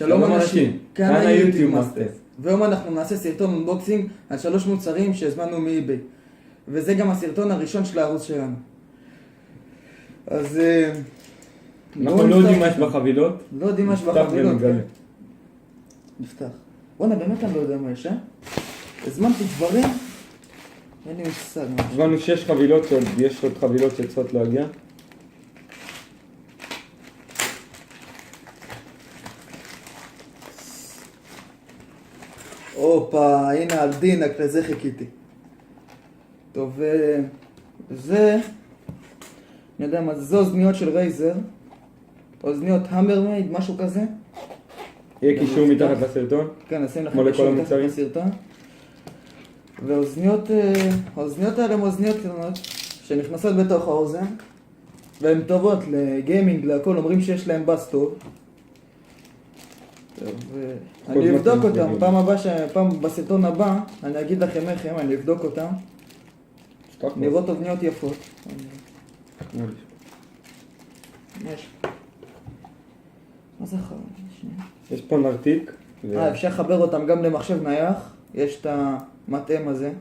שלום אנשים, כאן היוטיוב מאסטר. והיום אנחנו נעשה סרטון אונבוקסינג על 3 מוצרים שהזמנו מאיביי. וזה גם הסרטון הראשון של הערוץ שלנו. אז... אנחנו לא יודעים מה יש בחבילות. לא יודעים מה יש בחבילות. נפתח. בוא'נה, באמת אני לא יודע מה יש, הזמנתי דברים, אין לי מושג. הזמנו 6 חבילות, יש עוד חבילות שצריכות להגיע. הופה, הנה על דינק, לזה חיכיתי. טוב, זה, אני יודע מה, זה אוזניות של רייזר, אוזניות המרמייד, משהו כזה. יהיה קישור מתחת לסרטון? כן, נשים לכם קישור מתחת לסרטון. והאוזניות, האוזניות האלה הן אוזניות קטנות שנכנסות בתוך האוזן, והן טובות לגיימינג, להכל, אומרים שיש להן בס טוב. אני אבדוק אותם, פעם בסרטון הבא, אני אגיד לכם איך הם, אני אבדוק אותם. נראות אוזניות יפות. יש. מה זה אחר? יש פה נרתיק. אפשר לחבר אותם גם למחשב נייח, יש את המתאם הזה.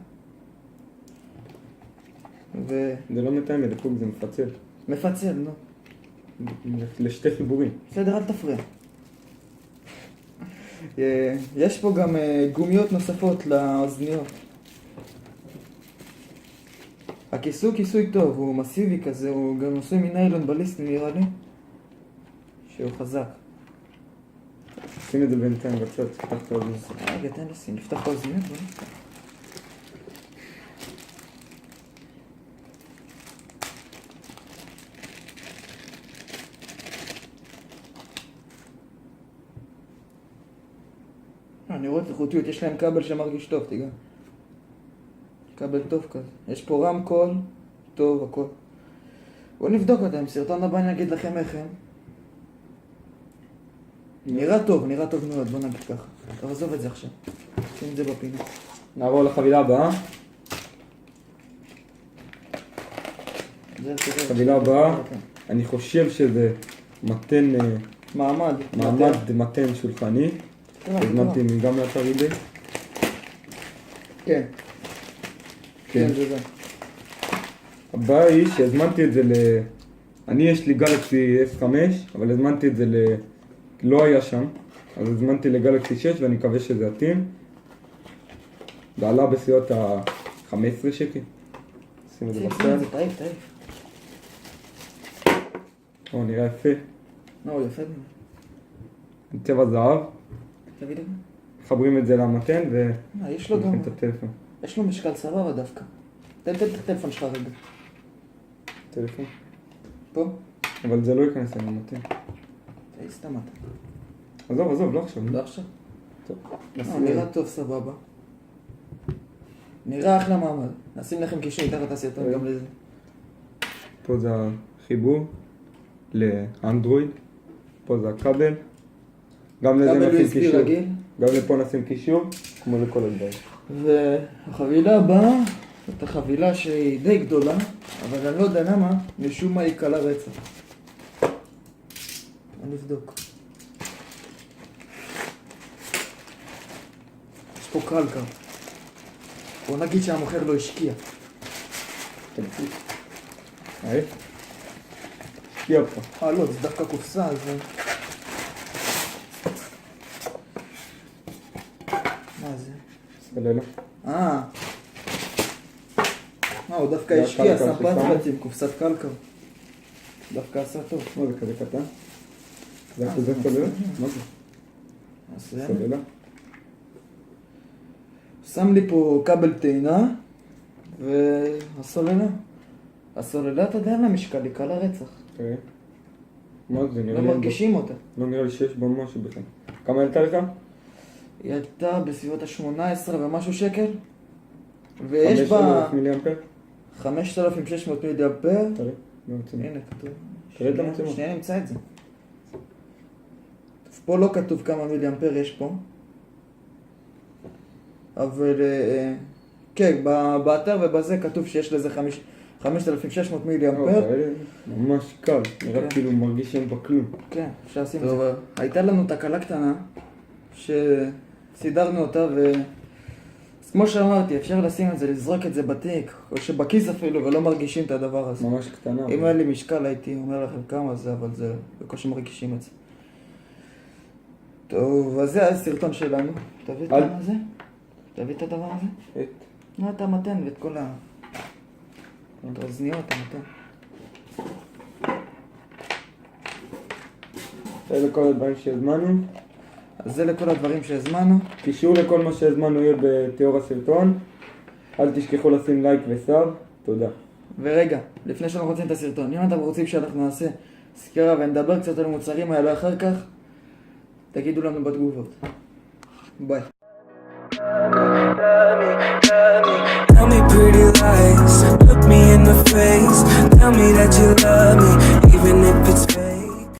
זה לא מתאם, זה פוק, זה מפצל. מפצל, נו. לשתי חיבורים. בסדר, אל תפריע. יש פה גם גומיות נוספות לאוזניות. הכיסוי כיסוי טוב, הוא מסיבי כזה, הוא גם עושה מניילון בליסטי נראה לי, שהוא חזק. שים את זה בינתיים בצד, תפתח את האוזניות. רגע, תן לשים, נפתח את האוזניות. אני רואה את איכותיות, יש להם כבל שמרגיש טוב, תיגע. כבל טוב כזה. יש פה רמקול, טוב, הכל. בואו נבדוק אותם, סרטון הבא אני אגיד לכם איך הם. נראה טוב מאוד, בואו נגיד ככה. טוב, עזוב את זה עכשיו. שים את זה בפינה. נעבור לחבילה הבאה. חבילה הבאה, אני חושב שזה מתן... מעמד מתן שולחני. הזמנתי גם לאתר איביי. כן. כן, זה. הבעיה היא שהזמנתי את זה אני יש לי גלקסי S5, אבל הזמנתי את זה לא היה שם. אז הזמנתי לגלקסי 6 ואני מקווה שזה יתאים. זה עלה בסביבות ה-15 שקל. שים את זה בצד. זה טעיף. נראה יפה. יפה. צבע זהב. מחברים את זה למתן יש לו גם... את הטלפון. יש לו משקל סבבה דווקא. תן את הטלפון שלך רגע. טלפון? פה? אבל זה לא ייכנס על המתן. זה סתמת. עזוב, לא עכשיו. לא עכשיו? טוב. נראה טוב, סבבה. נראה אחלה מעמד. נשים לכם קישור מתחת הסרטון גם לזה. פה זה החיבור לאנדרואיד. פה זה הכבל. גם לזה נשים קישור. גם לפה נשים קישור, כמו לכל הדברים. והחבילה הבאה, זאת החבילה שהיא די גדולה, אבל אני לא יודע למה, משום מה היא קלה רצח. אני אבדוק. יש פה קלקר. בוא נגיד שהמוכר לא השקיע. השקיע פה. לא, זה דווקא קופסה, אז... מה זה? סללה. הוא דווקא השקיע, שם פצפצים, קופסת קלקר. דווקא עשה טוב. מה זה כזה קטן? זה כזה סללה? מה זה? סללה? שם לי פה כבל טעינה והסוללה. הסוללה, אתה יודע לה משקל, היא קלה רצח. מה זה? לא מרגישים אותה. לא נראה לי שיש בה משהו בכלל. כמה העלתה לך? היא עלתה בסביבות ה-18 ומשהו שקל. ויש בה... 5,000 מיליאמפר? 5,600 מיליאמפר. תראה, הנה כתוב. תראה את המצלמה. שנייה נמצא את זה. פה לא כתוב כמה מיליאמפר יש פה. אבל... כן, באתר ובזה כתוב שיש לזה 5600 מילי או, אמפר. כאלה, ממש קל, נראה כן. כאילו מרגיש שאין בה כלום. כן, אפשר לשים את זה. הייתה לנו תקלה קטנה, שסידרנו אותה, אז כמו שאמרתי, אפשר לשים את זה, לזרוק את זה בתיק, או שבכיס אפילו, ולא מרגישים את הדבר הזה. ממש קטנה. אם היה לי משקל הייתי אומר לכם כמה זה, אבל זה בקושי מרגישים את זה. טוב, אז זה הסרטון שלנו. תביא את זה? תביא את הדבר הזה? נו, אתה מתן ואת כל את האוזניות, אתה מתן. זה לכל הדברים שהזמנו. אז זה לכל הדברים שהזמנו. קישור לכל מה שהזמנו יהיה בתיאור הסרטון. אל תשכחו לשים לייק וסאב. תודה. ורגע, לפני שאנחנו רוצים את הסרטון, אם אתם רוצים שאנחנו נעשה סקירה ונדבר קצת על המוצרים האלה אחר כך, תגידו לנו בתגובות. ביי. Tell me pretty lies, look me in the face, tell me that you love me, even if it's